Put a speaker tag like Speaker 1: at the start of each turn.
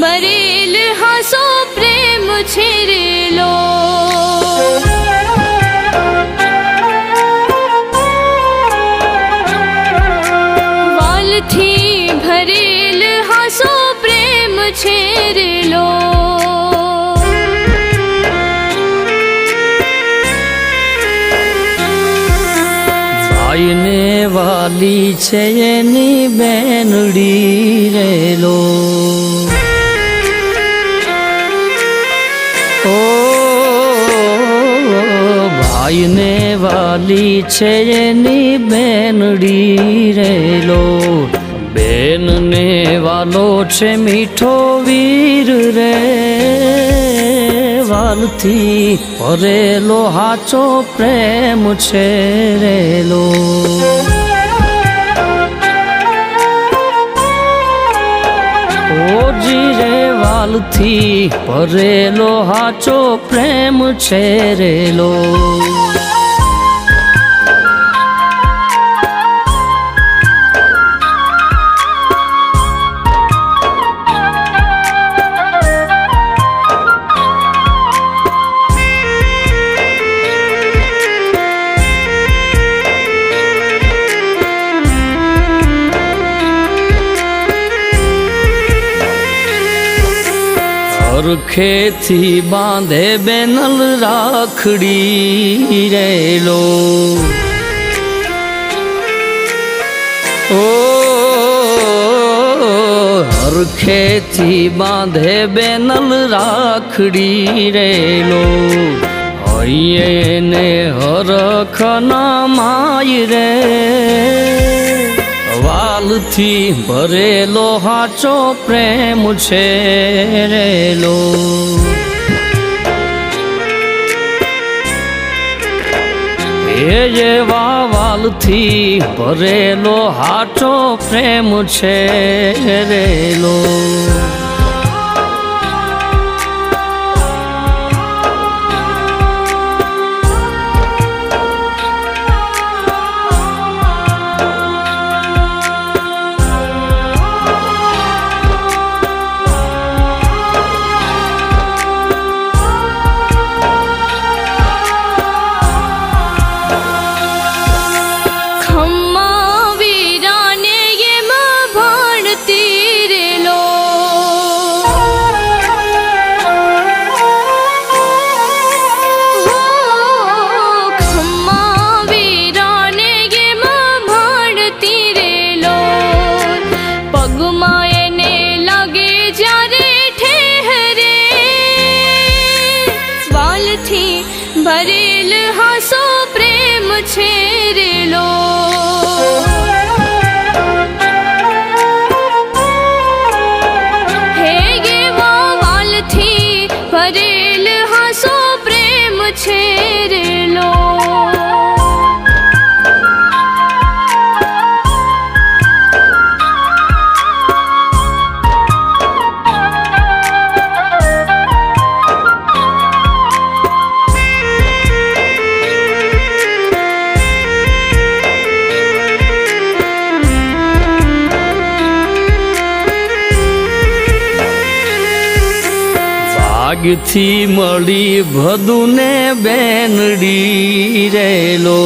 Speaker 1: ભરેલ હાસો પ્રેમ છેરેલો વાલથી ભરેલ હાસો પ્રેમ છેરેલો
Speaker 2: ભાઈને વાલી છે એની બેનડી રેલો ઓ ભાઈને વાલી છે એની બેનડી રેલો બેનને વાલો છે મીઠો વીર રે વાલથી ભરેલો હાચો પ્રેમ છે રેલો ઓજી રે વાલથી ભરેલો હાચો પ્રેમ છે રેલો હરખેથી બાંધે બેનલ રાખડી રેલો ઓ હરખેથી બાંધે બેનલ રાખડી રેલો હૈયે હરખ ના માય રે વાલથી ભરેલો હાચો પ્રેમ છે રેલો એ જેવા વાલથી ભરેલો હાચો પ્રેમ છે રેલો
Speaker 1: ભરેલ હાસો પ્રેમ છેરેલો હે ગેવા વાલથી ભરેલ હાસો પ્રેમ છેરેલો
Speaker 2: ભાગથી મળી ભદુને બેનડી રેલો